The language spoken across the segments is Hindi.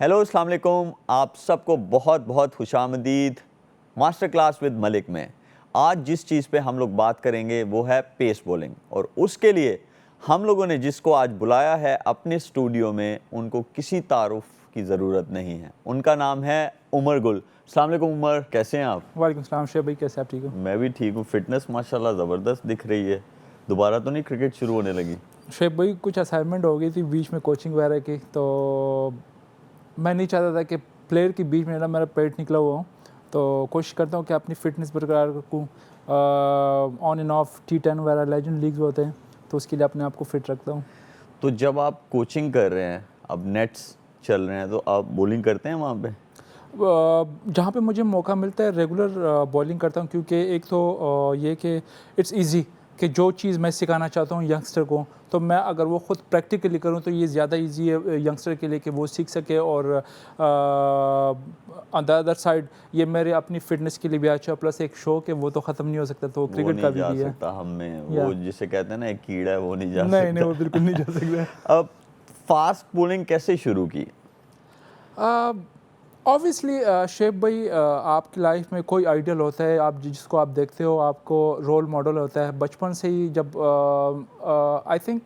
हेलो अस्सलाम वालेकुम, आप सबको बहुत बहुत खुशामदीद मास्टर क्लास विद मलिक में। आज जिस चीज़ पे हम लोग बात करेंगे वो है पेस बॉलिंग, और उसके लिए हम लोगों ने जिसको आज बुलाया है अपने स्टूडियो में, उनको किसी तारुफ की ज़रूरत नहीं है। उनका नाम है उमर गुल। अस्सलाम वालेकुम उमर, कैसे हैं आप? वालेकुम सलाम शेख भाई, कैसे आप? ठीक हो? मैं भी ठीक हूँ। फिटनेस माशाल्लाह ज़बरदस्त दिख रही है। दोबारा तो नहीं क्रिकेट शुरू होने लगी? शेख भाई कुछ असाइनमेंट हो गई थी बीच में कोचिंग वगैरह की, तो मैं नहीं चाहता था कि प्लेयर के बीच में ना मेरा पेट निकला हुआ हो, तो कोशिश करता हूँ कि अपनी फ़िटनेस बरकरार रखूँ। ऑन एंड ऑफ T10 वगैरह लेजेंड लीग्स होते हैं, तो उसके लिए अपने आप को फिट रखता हूँ। तो जब आप कोचिंग कर रहे हैं, अब नेट्स चल रहे हैं, तो आप बॉलिंग करते हैं वहाँ पे? जहाँ पे मुझे मौका मिलता है रेगुलर बॉलिंग करता हूँ, क्योंकि एक तो ये कि इट्स इजी कि जो चीज़ मैं सिखाना चाहता हूँ यंगस्टर को, तो मैं अगर वो ख़ुद प्रैक्टिकली करूँ तो ये ज़्यादा इजी है यंगस्टर के लिए कि वो सीख सके। और ऑन द अदर साइड ये मेरे अपनी फ़िटनेस के लिए भी अच्छा, प्लस एक शौक है, वो तो ख़त्म नहीं हो सकता, तो वो क्रिकेट का नहीं जा भी है। सकता हम में, वो जिसे कहते हैं ना एक कीड़ा है, वो नहीं जा नहीं सकता। वो बिल्कुल नहीं जा सकता। अब फास्ट बॉलिंग कैसे शुरू की? ऑब्वियसली शेख भाई, आपकी लाइफ में कोई आइडियल होता है, आप जिसको आप देखते हो, आपको रोल मॉडल होता है बचपन से ही। जब आई थिंक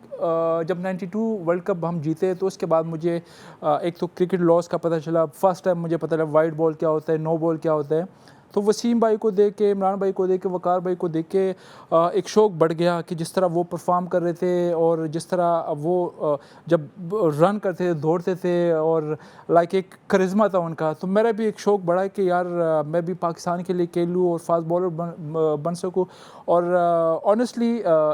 जब 92 वर्ल्ड कप हम जीते, तो उसके बाद मुझे एक तो क्रिकेट लॉस का पता चला। फर्स्ट टाइम मुझे पता चला वाइड बॉल क्या होता है, नो बॉल क्या होता है। तो वसीम भाई को देख के, इमरान भाई को देख के, वकार भाई को देख के एक शौक़ बढ़ गया कि जिस तरह वो परफॉर्म कर रहे थे, और जिस तरह वो जब रन करते थे, दौड़ते थे, और लाइक एक करिश्मा था उनका, तो मेरा भी एक शौक़ बढ़ा कि यार मैं भी पाकिस्तान के लिए खेलूँ और फास्ट बॉलर बन सकूँ। और ऑनेस्टली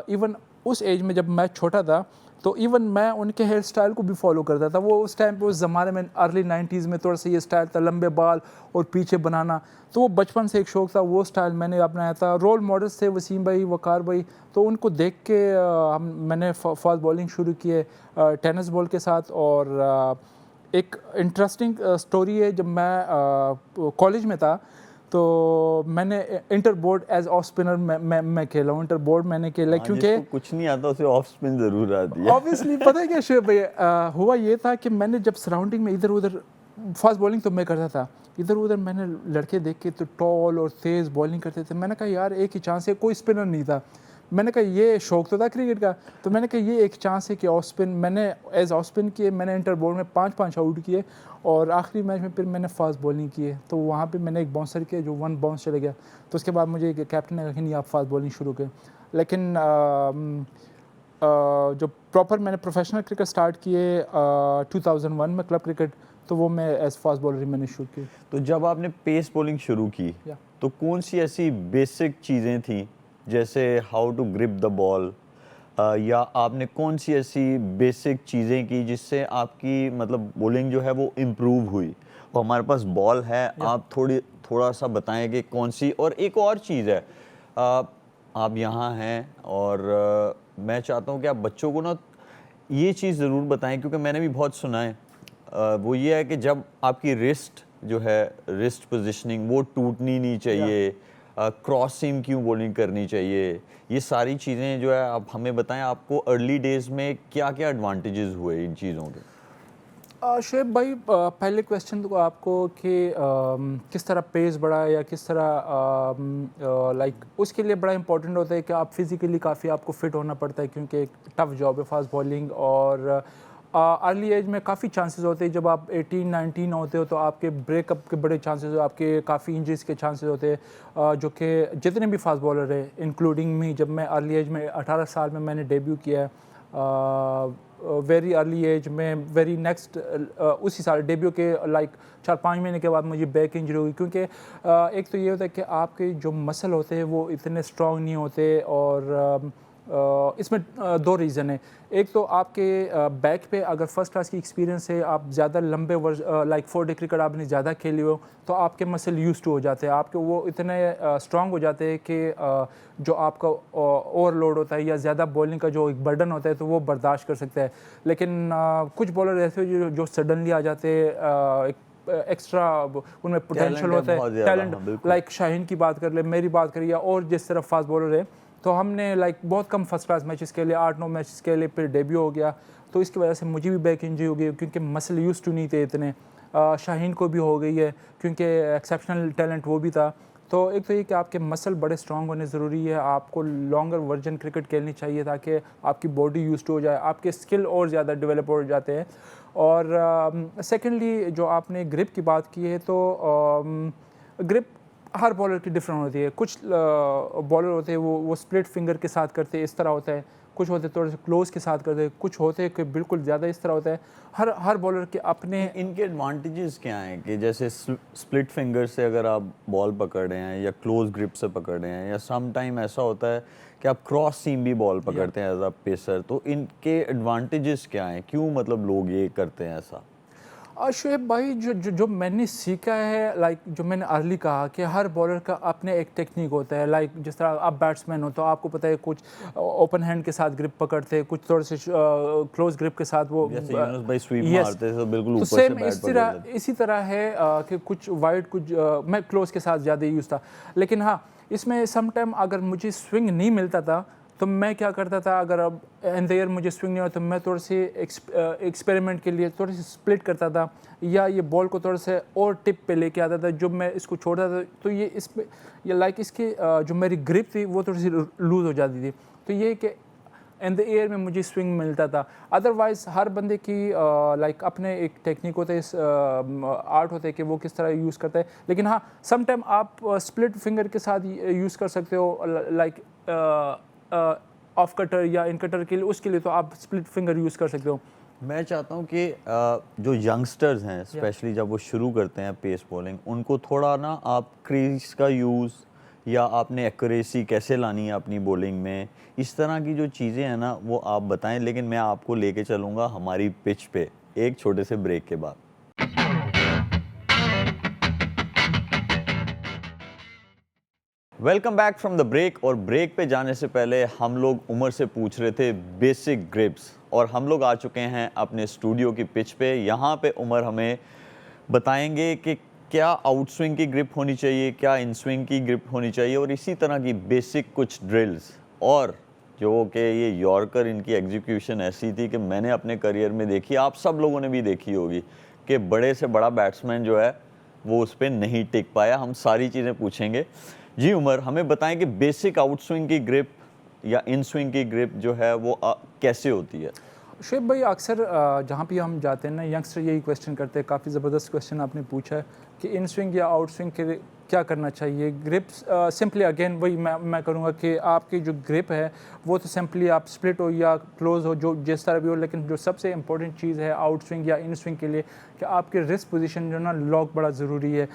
इवन उस एज में जब मैं छोटा था, तो इवन मैं उनके हेयर स्टाइल को भी फॉलो करता था। वो उस टाइम पे, उस ज़माने में अर्ली 90s में थोड़ा सा ये स्टाइल था, लंबे बाल और पीछे बनाना, तो वो बचपन से एक शौक़ था, वो स्टाइल मैंने अपनाया था। रोल मॉडल्स थे वसीम भाई, वकार भाई, तो उनको देख के मैंने फास्ट बॉलिंग शुरू की है टेनिस बॉल के साथ। और एक इंटरेस्टिंग स्टोरी है, जब मैं कॉलेज में था, तो मैंने inter board as of spinner मैं खेला हूँ। इंटर बोर्ड मैंने खेला क्योंकि कुछ नहीं आता उसे ऑफ स्पिन जरूर आती है। ऑब्वियसली पता है क्या शेख भैया, हुआ ये था कि मैंने जब सराउंडिंग में इधर उधर, फास्ट बॉलिंग तो मैं करता था, इधर उधर मैंने लड़के देख के तो टॉल और तेज़ बॉलिंग करते थे। मैंने कहा यार एक ही चांस है, कोई स्पिनर नहीं था। मैंने कहा ये शौक़ तो था क्रिकेट का, तो मैंने कहा ये एक चांस है कि ऑफ स्पिन, मैंने एज ऑफ स्पिन किए। मैंने इंटर बोर्ड में 5 आउट किए, और आखिरी मैच में फिर मैंने फास्ट बॉलिंग की है, तो वहाँ पे मैंने एक बाउंसर किया जो 1 बाउंस चले गया। तो उसके बाद मुझे कैप्टन ने कहा कि नहीं आप फास्ट बॉलिंग शुरू करें। लेकिन जो प्रॉपर मैंने प्रोफेशनल क्रिकेट स्टार्ट किए 2001 में, क्लब क्रिकेट, तो वो मैं एज फास्ट बॉलर ही मैंने शुरू की। तो जब आपने पेस बॉलिंग शुरू की, तो कौन सी ऐसी बेसिक चीज़ें थी, जैसे how to grip the ball, या आपने कौन सी ऐसी बेसिक चीज़ें की जिससे आपकी मतलब बॉलिंग जो है वो इम्प्रूव हुई? और हमारे पास बॉल है, आप थोड़ा सा बताएं कि कौन सी। और एक और चीज़ है, आप यहाँ हैं, और मैं चाहता हूँ कि आप बच्चों को ना ये चीज़ ज़रूर बताएं, क्योंकि मैंने भी बहुत सुना है। वो ये है कि जब आपकी रिस्ट जो है, रिस्ट पोजीशनिंग वो टूटनी नहीं चाहिए, क्रॉस सीम क्यों बॉलिंग करनी चाहिए, ये सारी चीज़ें जो है आप हमें बताएं। आपको अर्ली डेज़ में क्या क्या एडवांटेजेस हुए इन चीज़ों के? शेख भाई, पहले क्वेश्चन तो आपको कि किस तरह पेस बढ़ा है, या किस तरह लाइक उसके लिए बड़ा इंपॉर्टेंट होता है कि आप फिज़िकली काफ़ी आपको फिट होना पड़ता है, क्योंकि एक टफ़ जॉब है फास्ट बॉलिंग। और अर्ली एज में काफ़ी चांसेस होते हैं, जब आप 18-19 होते हो तो आपके ब्रेकअप के बड़े चांसेस हो, आपके काफ़ी इंजरीज के चांसेस होते हैं, जो कि जितने भी फास्ट बॉलर है इंक्लूडिंग मी, जब मैं अर्ली एज में 18 साल में मैंने डेब्यू किया है, वेरी अर्ली एज में, वेरी नेक्स्ट उसी साल डेब्यू के लाइक 4-5 महीने के बाद मुझे बैक इंजरी हुई। क्योंकि एक तो ये होता है कि आपके जो मसल होते हैं वो इतने स्ट्रॉन्ग नहीं होते, और इसमें 2 रीज़न है। एक तो आपके बैक पे अगर फर्स्ट क्लास की एक्सपीरियंस है, आप ज़्यादा लंबे लाइक 4 डे क्रिकेट आपने ज़्यादा खेली हो, तो आपके मसल यूज टू हो जाते हैं, आपके वो इतने स्ट्रॉन्ग हो जाते हैं कि जो आपका ओवरलोड होता है या ज़्यादा बॉलिंग का जो एक बर्डन होता है, तो वो बर्दाश्त कर सकता है। लेकिन कुछ बॉलर ऐसे जो सडनली आ जाते हैं, एक्स्ट्रा उनमें पोटेंशियल होता है, टैलेंट, लाइक शाहीन की बात कर ले, मेरी बात करिए, और जिस तरह फास्ट बॉलर है, तो हमने लाइक बहुत कम फर्स्ट क्लास मैचेस के लिए 8-9 मैचेस के लिए फिर डेब्यू हो गया, तो इसकी वजह से मुझे भी बैक इंजरी हो गई, क्योंकि मसल यूज टू नहीं थे इतने। शाहीन को भी हो गई है क्योंकि एक्सेप्शनल टैलेंट वो भी था। तो एक तो ये कि आपके मसल बड़े स्ट्रांग होने ज़रूरी है, आपको लॉन्गर वर्जन क्रिकेट खेलनी चाहिए ताकि आपकी बॉडी यूज्ड हो जाए, आपके स्किल और ज़्यादा डेवलप हो जाते हैं। और सेकेंडली जो आपने ग्रिप की बात की है, तो ग्रिप हर बॉलर की डिफरेंट होती है। कुछ बॉलर होते हैं वो स्प्लिट फिंगर के साथ करते हैं, इस तरह होता है। कुछ होते थोड़े से क्लोज के साथ करते हैं, कुछ होते हैं कि बिल्कुल ज़्यादा इस तरह होता है। हर बॉलर के अपने इनके एडवांटेजेस क्या हैं कि जैसे स्प्लिट फिंगर से अगर आप बॉल पकड़ रहे हैं या क्लोज ग्रिप से पकड़ रहे हैं, या सम टाइम ऐसा होता है कि आप क्रॉस सीम भी बॉल पकड़ते हैं एज अ पेसर, तो इनके एडवांटेजेस क्या हैं, क्यों मतलब लोग ये करते हैं ऐसा? शुएब भाई, जो मैंने सीखा है, लाइक जो मैंने अर्ली कहा कि हर बॉलर का अपने एक टेक्निक होता है। लाइक जिस तरह आप बैट्समैन हो तो आपको पता है कुछ ओपन हैंड के साथ ग्रिप पकड़ते हैं, कुछ थोड़े से क्लोज ग्रिप के साथ वो जैसे यूनुस भाई स्वीप yes, मारते हैं तो बिल्कुल तो ऊपर से सेम बैट पकड़ लेते हैं। इसी तरह है कि कुछ वाइड कुछ मैं क्लोज के साथ ज़्यादा यूज़ था। लेकिन हाँ, इसमें सम टाइम अगर मुझे स्विंग नहीं मिलता था तो मैं क्या करता था, अगर अब इन द एयर मुझे स्विंग नहीं हुआ तो मैं थोड़े से एक्सपेरिमेंट के लिए थोड़ी सी स्प्लिट करता था, या ये बॉल को थोड़ा से और टिप पे लेके आता था। जब मैं इसको छोड़ता था तो ये इसमें ये लाइक इसकी जो मेरी ग्रिप थी वो थोड़ी सी लूज़ हो जाती थी। तो ये कि इन द एयर में मुझे स्विंग मिलता था। अदरवाइज़ हर बंदे की लाइक अपने एक टेक्निक होता है, इस आर्ट होता है कि वो किस तरह यूज़ करता है। लेकिन हाँ, सम टाइम आप स्प्लिट फिंगर के साथ यूज़ कर सकते हो, लाइक ऑफ कटर या इन कटर के लिए, उसके लिए तो आप स्प्लिट फिंगर यूज़ कर सकते हो। मैं चाहता हूँ कि जो यंगस्टर्स हैं स्पेशली जब वो शुरू करते हैं पेस बॉलिंग, उनको थोड़ा ना आप क्रीज का यूज़ या आपने एक्यूरेसी कैसे लानी है अपनी बॉलिंग में, इस तरह की जो चीज़ें हैं ना वो आप बताएं। लेकिन मैं आपको लेके चलूँगा हमारी पिच पे एक छोटे से ब्रेक के बाद। Welcome back from the break. और ब्रेक पे जाने से पहले हम लोग उमर से पूछ रहे थे बेसिक ग्रिप्स, और हम लोग आ चुके हैं अपने स्टूडियो की पिच पे। यहाँ पे उमर हमें बताएंगे कि क्या आउट स्विंग की ग्रिप होनी चाहिए, क्या इन स्विंग की ग्रिप होनी चाहिए, और इसी तरह की बेसिक कुछ ड्रिल्स। और जो कि ये यॉर्कर, इनकी एग्जीक्यूशन ऐसी थी कि मैंने अपने करियर में देखी, आप सब लोगों ने भी देखी होगी, कि बड़े से बड़ा बैट्समैन जो है वो उस पर नहीं टिक पाया। हम सारी चीज़ें पूछेंगे। जी उमर, हमें बताएं कि बेसिक आउट स्विंग की ग्रिप या इन स्विंग की ग्रिप जो है वो कैसे होती है? शुएब भाई, अक्सर जहाँ भी हम जाते हैं ना, यंगस्टर यही क्वेश्चन करते हैं। काफ़ी ज़बरदस्त क्वेश्चन आपने पूछा है कि इन स्विंग या आउट स्विंग के लिए क्या करना चाहिए। ग्रिप्स सिंपली अगेन वही मैं करूँगा कि आपकी जो ग्रिप है वो तो सिंपली आप स्प्लिट हो या क्लोज हो, जो जिस तरह भी हो। लेकिन जो सबसे इंपॉर्टेंट चीज़ है आउट स्विंग या इन स्विंग के लिए, कि आपके रिस्ट पोजीशन जो ना लॉक बड़ा ज़रूरी है।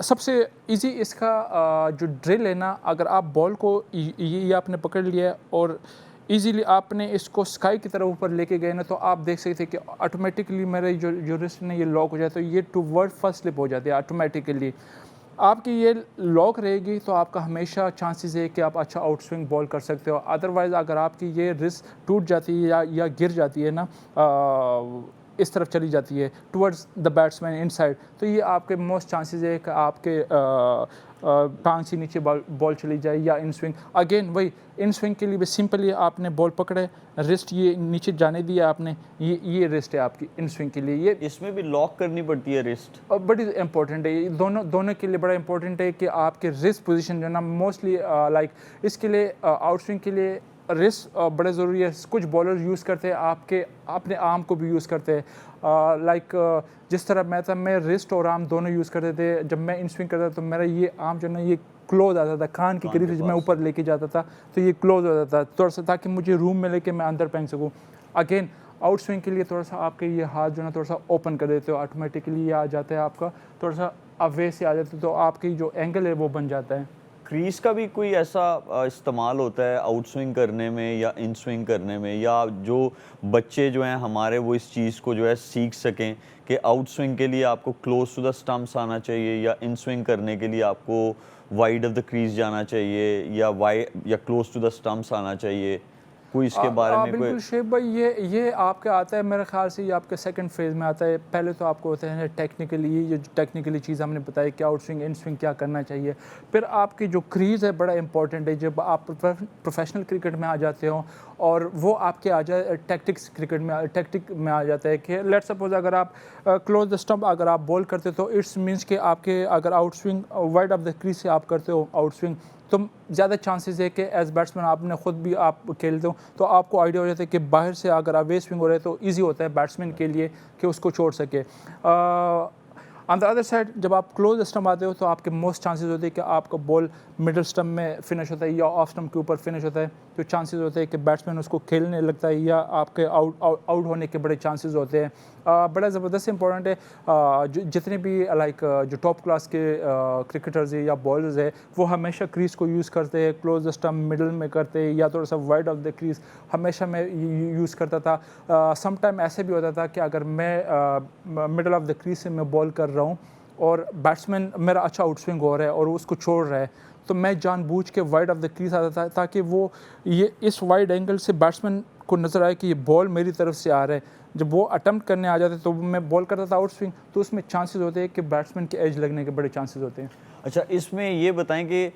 सबसे इजी इसका जो ड्रिल है ना, अगर आप बॉल को ये आपने पकड़ लिया और इजीली आपने इसको स्काई की तरफ ऊपर लेके गए ना, तो आप देख सकते हैं कि ऑटोमेटिकली मेरे जो रिस्ट ने ये लॉक हो जाए, तो ये टूवर्ड फर्स्ट स्लिप हो जाती है ऑटोमेटिकली। आपकी ये लॉक रहेगी तो आपका हमेशा चांसेस है कि आप अच्छा आउट स्विंग बॉल कर सकते हो। अदरवाइज़ अगर आपकी ये रिस्ट टूट जाती है या गिर जाती है ना, इस तरफ चली जाती है टुवर्ड्स द बैट्समैन इनसाइड, तो ये आपके मोस्ट चांसेस है कि आपके टांग से नीचे बॉल चली जाए। या इन स्विंग अगेन वही, इन स्विंग के लिए भी सिंपली आपने बॉल पकड़े, रिस्ट ये नीचे जाने दिया आपने, ये रिस्ट है आपकी इन स्विंग के लिए। ये इसमें भी लॉक करनी पड़ती है रिस्ट? बड़ी इंपॉर्टेंट है, ये दोनों के लिए बड़ा इंपॉर्टेंट है कि आपके रिस्ट पोजीशन जो है ना, मोस्टली लाइक इसके लिए आउट स्विंग के लिए रिस्ट बड़ा ज़रूरी है। कुछ बॉलर यूज़ करते हैं आपके अपने आर्म को भी यूज़ करते हैं, लाइक जिस तरह मैं रिस्ट और आर्म दोनों यूज़ करते थे। जब मैं इन स्विंग करता था तो मेरा ये आर्म जो है ना ये क्लोज आता था, कान के करीब से मैं ऊपर लेके जाता था तो ये क्लोज हो जाता था थोड़ा सा, ताकि मुझे रूम में लेके मैं अंदर फेंक सकूँ। अगेन आउट स्विंग के लिए थोड़ा सा आपके ये हाथ जो है ना थोड़ा सा ओपन कर देते हो, ऑटोमेटिकली ये आ जाता है आपका थोड़ा सा अवे से आ जाता है, तो आपकी जो एंगल है वो बन जाता है। क्रीज का भी कोई ऐसा इस्तेमाल होता है आउट स्विंग करने में या इन स्विंग करने में, या जो बच्चे जो हैं हमारे वो इस चीज़ को जो है सीख सकें कि आउट स्विंग के लिए आपको क्लोज टू द स्टंप्स आना चाहिए, या इन स्विंग करने के लिए आपको वाइड ऑफ द क्रीज जाना चाहिए, या क्लोज टू द स्टंप्स आना चाहिए? कोई इसके बारे में बिल्कुल कोई शेख भाई, ये आपके आता है मेरे ख्याल से, ये आपके सेकंड फेज़ में आता है। पहले तो आपको होता है टेक्निकली, ये जो टेक्निकली चीज़ हमने बताई कि आउट स्विंग इन स्विंग क्या करना चाहिए। फिर आपकी जो क्रीज़ है बड़ा इंपॉर्टेंट है। जब आप प्रोफेशनल क्रिकेट में आ जाते हो और वो आपके आ जाए टैक्टिक में आ जाता है कि लेट्स सपोज अगर आप क्लोज द स्टंप अगर आप बॉल करते हो तो इट्स मीन्स कि आपके अगर out swing wide of the crease से आप करते हो आउट स्विंग, तो ज़्यादा चांसेस है कि एज बैट्समैन आपने ख़ुद भी आप खेलते हो तो आपको आइडिया हो जाता है कि बाहर से अगर अवे स्विंग हो रहे तो इजी होता है बैट्समैन के लिए कि उसको छोड़ सके। ऑन द अदर साइड जब आप क्लोज स्टंप आते हो तो आपके मोस्ट चांसेस होते हैं कि आपका बॉल मिडल स्टंप में फिनिश होता है या ऑफ स्टंप के ऊपर फिनिश होता है, तो चांसेस होते हैं कि बैट्समैन उसको खेलने लगता है या आपके आउट होने के बड़े चांसेस होते हैं। बड़ा ज़बरदस्त इंपॉर्टेंट है। जितने भी लाइक जो टॉप क्लास के क्रिकेटर्स है या बॉलर्स है वो हमेशा क्रीज को यूज़ करते हैं, क्लोज स्टंप मिडल में करते हैं या थोड़ा सा वाइड ऑफ द क्रीज हमेशा मैं यूज़ करता था। सम टाइम ऐसे भी होता था कि अगर मैं मिडल ऑफ द क्रीज से मैं बॉल कर रहा हूँ और बैट्समैन मेरा अच्छा आउट स्विंग हो रहा है और उसको छोड़ रहा है, तो मैं जानबूझ के वाइड ऑफ द क्रीज आता था ताकि वो ये इस वाइड एंगल से बैट्समैन को नज़र आए कि ये बॉल मेरी तरफ से आ रहा है। जब वो अटैम्प्ट करने आ जाते तो मैं बॉल करता था आउट स्विंग, तो उसमें चांसेस होते हैं कि बैट्समैन के एज लगने के बड़े चांसेस होते हैं। अच्छा, इसमें ये बताएं कि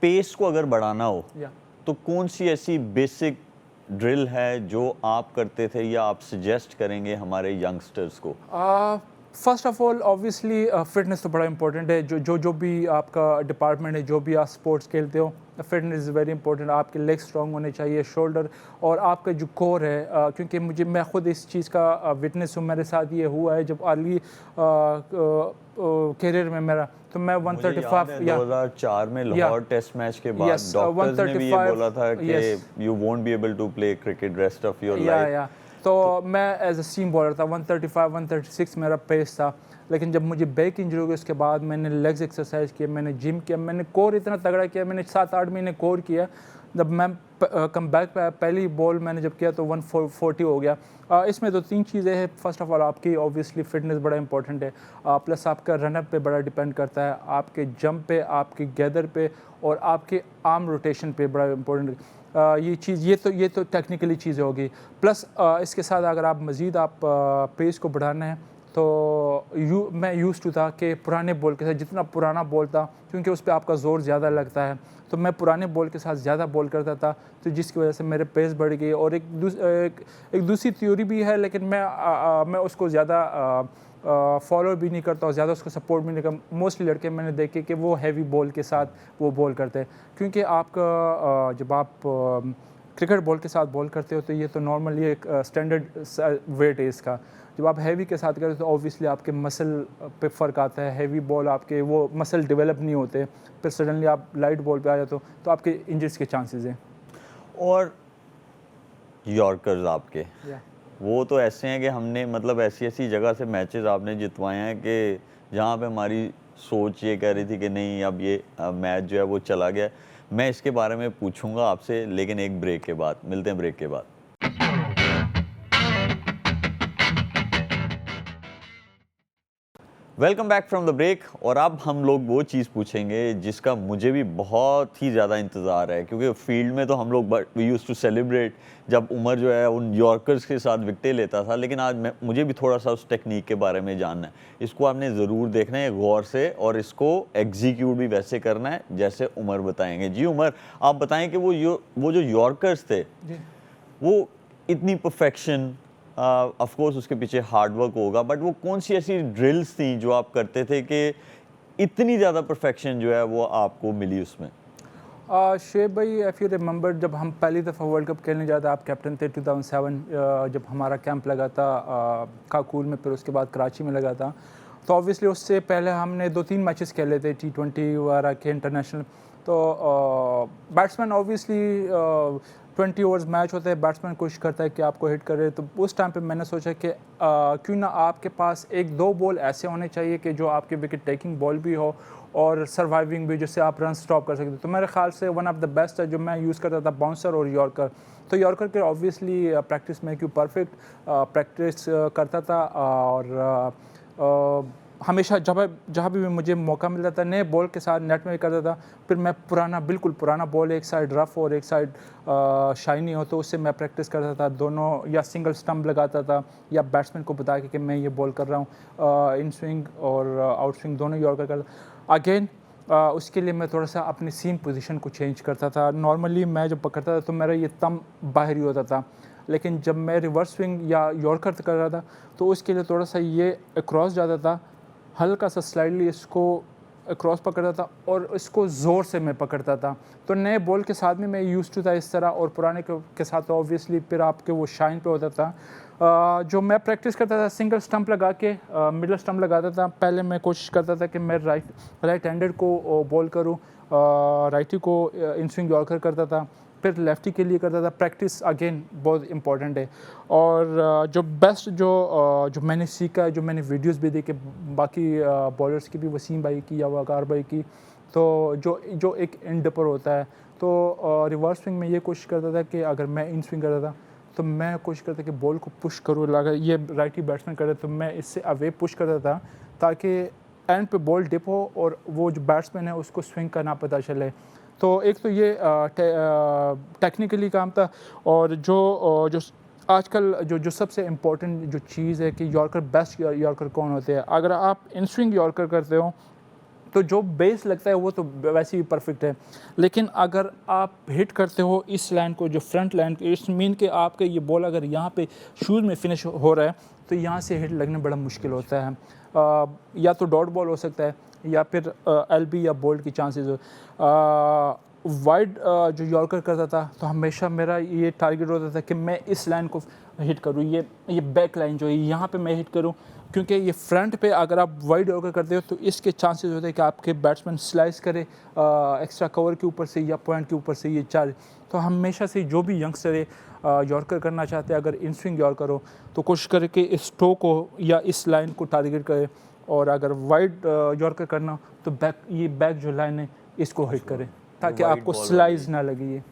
पेस को अगर बढ़ाना हो तो कौन सी ऐसी बेसिक ड्रिल है जो आप करते थे या आप सजेस्ट करेंगे हमारे यंगस्टर्स को? First of all obviously fitness तो बड़ा इंपॉर्टेंट है। जो भी आपका डिपार्टमेंट है, जो भी आप स्पोर्ट्स खेलते हो, फिटनेस इज़ वेरी इंपॉर्टेंट। आपके लेग स्ट्रॉन्ग होने चाहिए, शोल्डर और आपका जो कोर है, क्योंकि मैं खुद इस चीज़ का विटनेस हूँ। मेरे साथ ये हुआ है जब अर्ली करियर में मेरा, तो मैं 135 या 2004 में लाहौर टेस्ट मैच के बाद डॉक्टर्स ने भी ये बोला था कि you won't be able to play cricket rest of your life. तो मैं एज अ सीम बॉलर था, 135 136 मेरा पेस था। लेकिन जब मुझे बैक इंजरी हो गई उसके बाद मैंने लेग्स एक्सरसाइज किया, मैंने जिम किया, मैंने कोर इतना तगड़ा किया, मैंने 7-8 महीने कोर किया। जब मैं कम बैक पे पहली बॉल मैंने जब किया तो 140 हो गया। इसमें तो 3 चीज़ें हैं। फर्स्ट ऑफ ऑल आपकी ऑब्वियसली फिटनेस बड़ा इंपॉर्टेंट है, प्लस आपका रनअप पे बड़ा डिपेंड करता है, आपके जंप पे, आपके गैदर पे और आपके आर्म रोटेशन पे बड़ा इंपॉर्टेंट। ये चीज़ ये तो टेक्निकली चीज़ें होगी। प्लस इसके साथ अगर आप मज़ीद आप पेस को बढ़ाना है तो मैं यूज़ टू था कि पुराने बॉल के साथ, जितना पुराना बॉल था क्योंकि उस पर आपका ज़ोर ज़्यादा लगता है, तो मैं पुराने बॉल के साथ ज़्यादा बॉल करता था, तो जिसकी वजह से मेरे पेस बढ़ गई। और एक दूसरी थ्योरी भी है, लेकिन मैं उसको ज़्यादा फॉलो भी नहीं करता और ज़्यादा उसको सपोर्ट भी नहीं करता। मोस्टली लड़के मैंने देखे कि वो हैवी बॉल के साथ वो बॉल करते हैं, क्योंकि आपका जब आप क्रिकेट बॉल के साथ बॉल करते हो तो ये तो नॉर्मली एक स्टैंडर्ड वेट है इसका। जब आप हैवी के साथ करते हो तो ऑब्वियसली आपके मसल पे फ़र्क आता है, हैवी बॉल आपके वो मसल डेवलप नहीं होते, फिर सडनली आप लाइट बॉल पे आ जाते हो तो आपके इंजरीज के चांसेस हैं। और यॉर्कर्स आपके वो तो ऐसे हैं कि हमने मतलब ऐसी ऐसी जगह से मैचेस आपने जितवाए हैं कि जहाँ पे हमारी सोच ये कह रही थी कि नहीं अब ये मैच जो है वो चला गया। मैं इसके बारे में पूछूंगा आपसे, लेकिन एक ब्रेक के बाद। मिलते हैं ब्रेक के बाद। Welcome back from the break. और अब हम लोग वो चीज़ पूछेंगे जिसका मुझे भी बहुत ही ज़्यादा इंतज़ार है, क्योंकि फील्ड में तो हम लोग वी यूज़ टू सेलिब्रेट जब उमर जो है उन यॉर्कर्स के साथ विकेटें लेता था, लेकिन आज मुझे भी थोड़ा सा उस टेक्निक के बारे में जानना है। इसको आपने ज़रूर देखना है गौर से और इसको एग्जीक्यूट भी वैसे करना है जैसे उमर बताएंगे। जी उमर, आप बताएं कि वो जो यॉर्कर्स थे वो इतनी परफेक्शन, ऑफ कोर्स उसके पीछे हार्ड वर्क होगा, बट वो कौन सी ऐसी ड्रिल्स थी जो आप करते थे कि इतनी ज़्यादा परफेक्शन जो है वो आपको मिली उसमें? शेब भाई, इफ़ यू रिमेंबर जब हम पहली दफ़ा वर्ल्ड कप खेलने जाते, आप कैप्टन थे 2007, जब हमारा कैंप लगा था काकूल में, फिर उसके बाद कराची में लगा था, तो ऑब्वियसली उससे पहले हमने 2-3 मैचेस खेले थे T20 वगैरह के इंटरनेशनल। तो बैट्समैन ऑब्वियसली 20 ओवर्स मैच होता है, बैट्समैन कोशिश करता है कि आपको हिट करे। तो उस टाइम पे मैंने सोचा कि क्यों ना आपके पास 1-2 बॉल ऐसे होने चाहिए कि जो आपके विकेट टेकिंग बॉल भी हो और सर्वाइविंग भी, जिससे आप रन स्टॉप कर सकते हो। तो मेरे ख्याल से वन ऑफ द बेस्ट है जो मैं यूज़ करता था, बाउंसर और यॉर्कर। तो यॉर्कर के ऑब्वियसली प्रैक्टिस में क्यों परफेक्ट प्रैक्टिस करता था और हमेशा जहाँ भी मुझे मौका मिलता था नए बॉल के साथ नेट में करता था, फिर मैं बिल्कुल पुराना बॉल, एक साइड रफ और एक साइड शाइनी हो, तो उससे मैं प्रैक्टिस करता था दोनों, या सिंगल स्टंप लगाता था या बैट्समैन को बता के कि मैं ये बॉल कर रहा हूँ, इन स्विंग और आउट स्विंग दोनों यॉर्कर करता। अगेन उसके लिए मैं थोड़ा सा अपनी सीम पोजीशन को चेंज करता था। नॉर्मली मैं जब पकड़ता था तो मेरा ये तम बाहर ही होता था, लेकिन जब मैं रिवर्स स्विंग या यॉर्कर कर रहा था तो उसके लिए थोड़ा सा ये अक्रॉस जाता था, हल्का सा स्लाइडली इसको क्रॉस पकड़ता था और इसको ज़ोर से मैं पकड़ता था। तो नए बॉल के साथ में मैं यूज़ टू था इस तरह, और पुराने के साथ तो ऑब्वियसली फिर आपके वो शाइन पे होता था। जो मैं प्रैक्टिस करता था सिंगल स्टंप लगा के, मिडल स्टंप लगाता था। पहले मैं कोशिश करता था कि मैं राइट हैंडेड को बॉल करूँ, राइटी को इन स्विंग यॉर्कर करता था, फिर लेफ्टी के लिए करता था। प्रैक्टिस अगेन बहुत इंपॉर्टेंट है। और जो बेस्ट जो मैंने सीखा है, जो मैंने वीडियोस भी देखे बाकी बॉलर्स की भी, वसीम भाई की या वकार भाई की, तो जो एक एंड पर होता है, तो रिवर्स स्विंग में ये कोशिश करता था कि अगर मैं इन स्विंग करता था तो मैं कोशिश करता कि बॉल को पुश करूँ। अगर ये राइटी बैट्समैन करे तो मैं इससे अवे पुश करता था ताकि एंड पे बॉल डिप हो और वो जो बैट्समैन है उसको स्विंग का ना पता चले। तो एक तो ये टेक्निकली काम था। और जो आजकल जो सबसे इम्पोर्टेंट जो चीज़ है कि यॉर्कर, बेस्ट यॉर्कर कौन होते हैं। अगर आप इन स्विंग यॉर्कर करते हो तो जो बेस लगता है वो तो वैसे ही परफेक्ट है, लेकिन अगर आप हिट करते हो इस लाइन को, जो फ्रंट लाइन, इट्स मीन कि आपके ये बॉल अगर यहाँ पे शूज़ में फिनिश हो रहा है तो यहाँ से हिट लगना बड़ा मुश्किल होता है। या तो डॉट बॉल हो सकता है या फिर एलबी या बोल्ड की चांसेस हो। वाइड जो यॉर्कर करता था तो हमेशा मेरा ये टारगेट होता था कि मैं इस लाइन को हिट करूँ, ये बैक लाइन जो है यहाँ पे मैं हिट करूँ, क्योंकि ये फ्रंट पे अगर आप वाइड यॉर्कर करते हो तो इसके चांसेस होते हैं कि आपके बैट्समैन स्लाइस करे एक्स्ट्रा कवर के ऊपर से या पॉइंट के ऊपर से ये चार। तो हमेशा से जो भी यंगस्टर है यॉर्कर करना चाहते हैं, अगर इन स्विंग यॉर्कर हो तो कोशिश करें कि इस टो को या इस लाइन को टारगेट करे, और अगर वाइड यॉर्कर करना तो बैक जो लाइन है इसको हिट करें ताकि आपको स्लाइस ना लगे। ये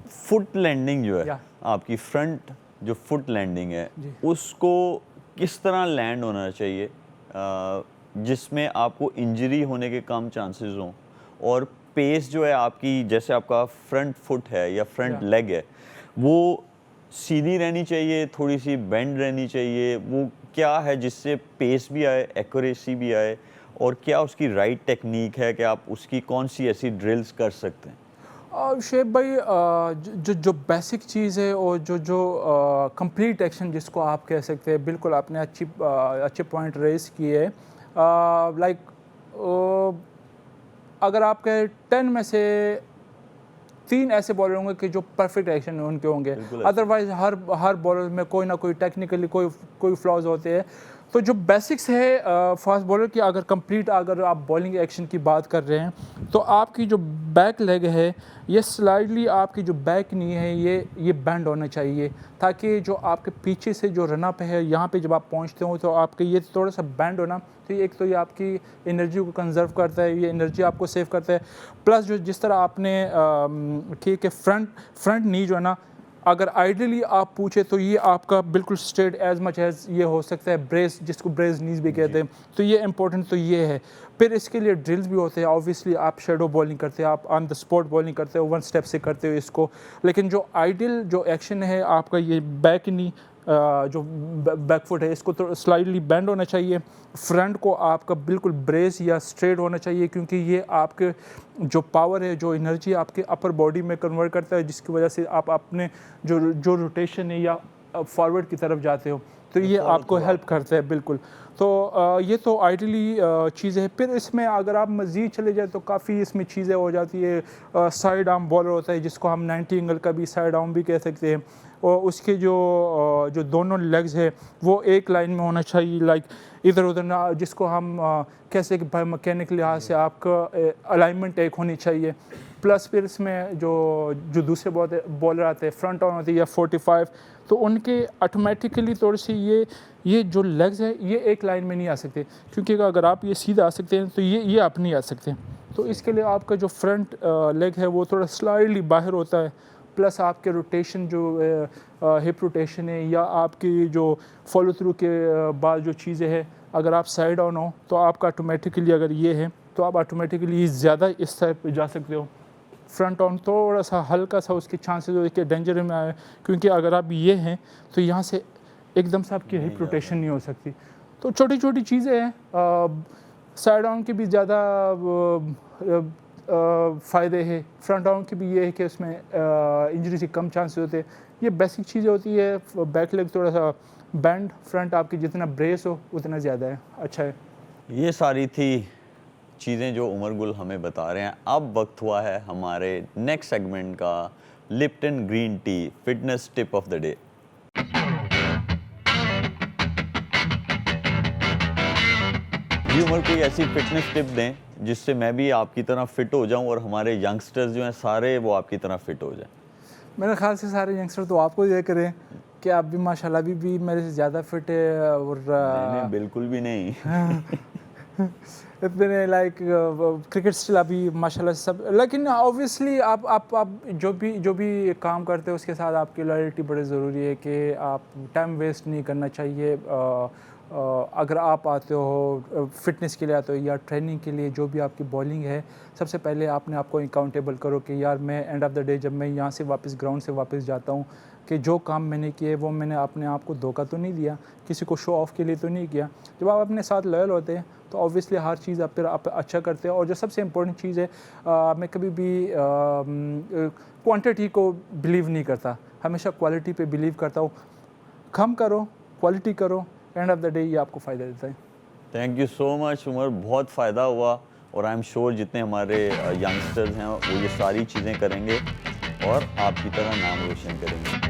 फुट लैंडिंग जो है या। आपकी, फ्रंट जो फुट लैंडिंग है उसको किस तरह लैंड होना चाहिए जिसमें आपको इंजरी होने के कम चांसेस हों, और पेस जो है आपकी, जैसे आपका फ्रंट फुट है या फ्रंट लेग है, वो सीधी रहनी चाहिए, थोड़ी सी बेंड रहनी चाहिए, वो क्या है जिससे पेस भी आए, एक्यूरेसी भी आए, और क्या उसकी राइट टेक्निक है कि आप उसकी कौन सी ऐसी ड्रिल्स कर सकते हैं? शेब भाई, जो बेसिक चीज़ है और जो कंप्लीट एक्शन जिसको आप कह सकते हैं, बिल्कुल आपने अच्छे पॉइंट रेस किए। लाइक अगर आपके 10 में से 3 ऐसे बॉलर होंगे कि जो परफेक्ट एक्शन उनके होंगे, अदरवाइज हर बॉलर में कोई ना कोई टेक्निकली कोई फ्लॉज होते हैं। तो जो बेसिक्स है फास्ट बॉलर की, अगर आप बॉलिंग एक्शन की बात कर रहे हैं तो आपकी जो बैक लेग है ये स्लाइडली, आपकी जो बैक नी है ये बैंड होना चाहिए, ताकि जो आपके पीछे से जो रन अप है यहाँ पे जब आप पहुँचते हो तो आपके ये थोड़ा सा बैंड होना, तो एक तो ये आपकी एनर्जी को कंजर्व करता है, ये एनर्जी आपको सेव करता है। प्लस जो जिस तरह आपने ठीक है फ्रंट नी जो है ना, अगर आइडियली आप पूछे तो ये आपका बिल्कुल स्ट्रेट एज मच एज ये हो सकता है ब्रेस, जिसको ब्रेस नीज भी कहते हैं। तो ये इंपॉर्टेंट तो ये है। फिर इसके लिए ड्रिल्स भी होते हैं। ऑब्वियसली आप शेडो बॉलिंग करते हैं, आप ऑन द स्पॉट बॉलिंग करते हो, 1 स्टेप से करते हो इसको, लेकिन जो आइडियल जो एक्शन है आपका ये बैक नी जो बैकफुट है इसको तो स्लाइडली बेंड होना चाहिए। फ्रंट को आपका बिल्कुल ब्रेस या स्ट्रेट होना चाहिए, क्योंकि ये आपके जो पावर है, जो एनर्जी आपके अपर बॉडी में कन्वर्ट करता है, जिसकी वजह से आप अपने जो रोटेशन है या फॉरवर्ड की तरफ जाते हो, तो ये आपको हेल्प करता है बिल्कुल। तो ये तो आइडियली चीज़ है। फिर इसमें अगर आप मज़ीद चले जाए तो काफ़ी इसमें चीज़ें हो जाती है। साइड आर्म बॉलर होता है जिसको हम 90 एंगल का भी साइड आर्म भी कह सकते हैं, और उसके जो दोनों लेग्स है वो एक लाइन में होना चाहिए, लाइक इधर उधर ना, जिसको हम कैसे कि भाई मैकेनिकल लिहाज से आपका अलाइनमेंट एक होनी चाहिए। प्लस फिर इसमें जो दूसरे बॉलर आते हैं फ्रंट ऑन होती है या 45, तो उनके ऑटोमेटिकली थोड़ी सी ये जो लेग्स है ये एक लाइन में नहीं आ सकते, क्योंकि अगर आप ये सीधा आ सकते हैं तो ये आप नहीं आ सकते। तो इसके लिए आपका जो फ्रंट लेग है वो थोड़ा स्लाइडली बाहर होता है। प्लस आपके रोटेशन जो हिप रोटेशन है या आपकी जो फॉलो थ्रू के बाद जो चीज़ें हैं अगर आप साइड ऑन हो तो आपका ऑटोमेटिकली, अगर ये है तो आप ऑटोमेटिकली ज़्यादा इस साइड पे जा सकते हो। फ्रंट ऑन थोड़ा सा हल्का सा उसके चांसेस हो कि डेंजर में आए, क्योंकि अगर आप ये हैं तो यहाँ से एकदम से आपकी हिप रोटेशन नहीं हो सकती। तो छोटी छोटी चीज़ें हैं। साइड ऑन के भी ज़्यादा फ़ायदे हैं, फ्रंट ऑन के भी ये है कि उसमें इंजरी से कम चांसेस होते हैं। ये बेसिक चीज़ें होती है। बैक लेग थोड़ा सा बैंड, फ्रंट आपकी जितना ब्रेस हो उतना ज़्यादा है, अच्छा है। ये सारी थी चीज़ें जो उमर गुल हमें बता रहे हैं। अब वक्त हुआ है हमारे नेक्स्ट सेगमेंट का, Lipton green tea fitness tip of the day. जी उमर, कोई ऐसी फिटनेस टिप दें जिससे मैं भी आपकी तरह फिट हो जाऊं और हमारे यंगस्टर्स जो हैं सारे वो आपकी तरह फिट हो जाएं। मेरे ख्याल से सारे यंगस्टर तो आपको देख रहे हैं कि आप भी माशाल्लाह भी मेरे से ज़्यादा फिट है और नहीं, बिल्कुल भी नहीं। इतने लाइक क्रिकेट स्टिल अभी माशाल्लाह सब, लेकिन ऑब्वियसली आप जो भी काम करते हो उसके साथ आपकी लॉयल्टी बड़ी ज़रूरी है कि आप टाइम वेस्ट नहीं करना चाहिए। अगर आप आते हो फिटनेस के लिए आते हो या ट्रेनिंग के लिए, जो भी आपकी बॉलिंग है, सबसे पहले आपने आपको अकाउंटेबल करो कि यार मैं एंड ऑफ द डे जब मैं यहाँ से वापस ग्राउंड से वापस जाता हूँ कि जो काम मैंने किए वो मैंने अपने आप को धोखा तो नहीं दिया, किसी को शो ऑफ के लिए तो नहीं किया। जब आप अपने साथ लॉयल होते हैं तो ऑब्वियसली हर चीज़ आप फिर आप अच्छा करते हैं। और जो सबसे इम्पोर्टेंट चीज़ है, मैं कभी भी क्वांटिटी को बिलीव नहीं करता, हमेशा क्वालिटी पे बिलीव करता हूँ। कम करो, क्वालिटी करो, एंड ऑफ द डे ये आपको फ़ायदा देता है। Thank you so much Umar, बहुत फ़ायदा हुआ और आई एम श्योर जितने हमारे यंगस्टर्स हैं वो ये सारी चीज़ें करेंगे और आपकी तरह नाम रोशन करेंगे।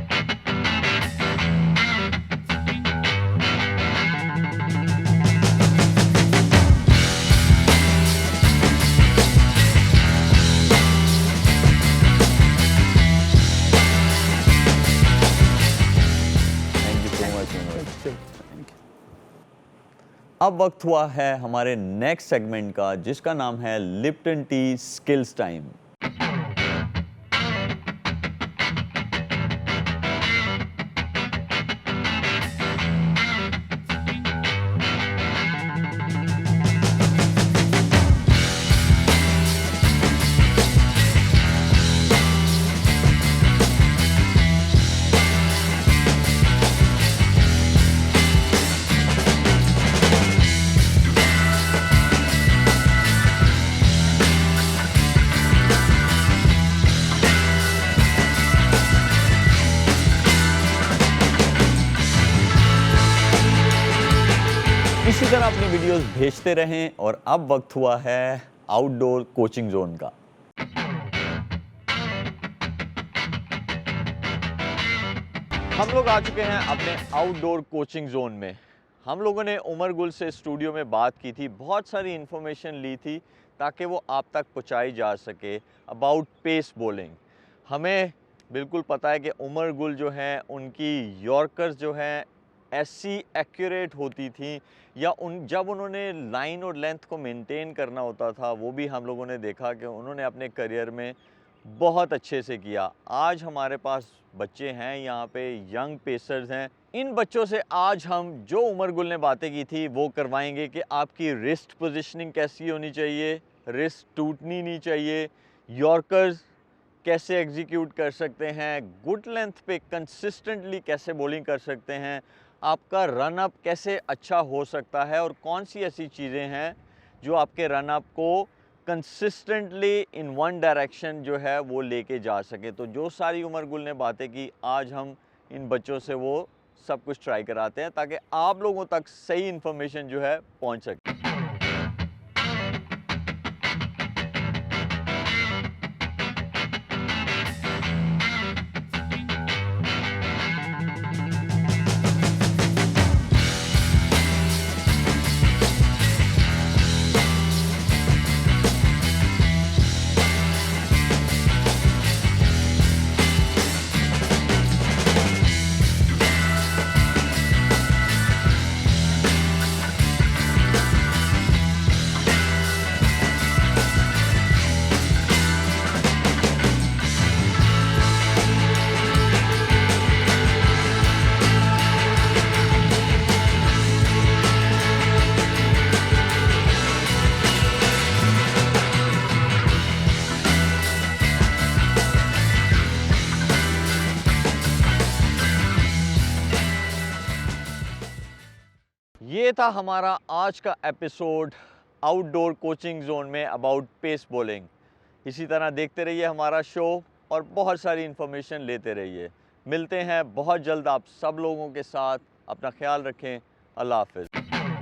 अब वक्त हुआ है हमारे नेक्स्ट सेगमेंट का जिसका नाम है लिप्टन टी स्किल्स टाइम। इसी तरह अपनी वीडियोस भेजते रहें और अब वक्त हुआ है आउटडोर कोचिंग जोन का। हम लोग आ चुके हैं अपने आउटडोर कोचिंग जोन में। हम लोगों ने उमर गुल से स्टूडियो में बात की थी, बहुत सारी इन्फॉर्मेशन ली थी ताकि वो आप तक पहुंचाई जा सके अबाउट पेस बॉलिंग। हमें बिल्कुल पता है कि उमर गुल जो हैं उनकी यॉर्कर्स जो हैं ऐसी एक्यूरेट होती थी, या जब उन्होंने लाइन और लेंथ को मेंटेन करना होता था वो भी हम लोगों ने देखा कि उन्होंने अपने करियर में बहुत अच्छे से किया। आज हमारे पास बच्चे हैं यहाँ पे, यंग पेसर्स हैं। इन बच्चों से आज हम जो उमर गुल ने बातें की थी वो करवाएंगे कि आपकी रिस्ट पोजीशनिंग कैसी होनी चाहिए, रिस्ट टूटनी नहीं चाहिए, यॉर्कर्स कैसे एग्जीक्यूट कर सकते हैं, गुड लेंथ पे कंसिस्टेंटली कैसे बॉलिंग कर सकते हैं, आपका रन अप कैसे अच्छा हो सकता है और कौन सी ऐसी चीज़ें हैं जो आपके रन अप को कंसिस्टेंटली इन वन डायरेक्शन जो है वो लेके जा सके। तो जो सारी उमर गुल ने बातें की आज हम इन बच्चों से वो सब कुछ ट्राई कराते हैं ताकि आप लोगों तक सही इन्फॉर्मेशन जो है पहुंच सके। ये था हमारा आज का एपिसोड आउटडोर कोचिंग जोन में अबाउट पेस बॉलिंग। इसी तरह देखते रहिए हमारा शो और बहुत सारी इन्फॉर्मेशन लेते रहिए। मिलते हैं बहुत जल्द आप सब लोगों के साथ। अपना ख्याल रखें। अल्लाह हाफ़िज़।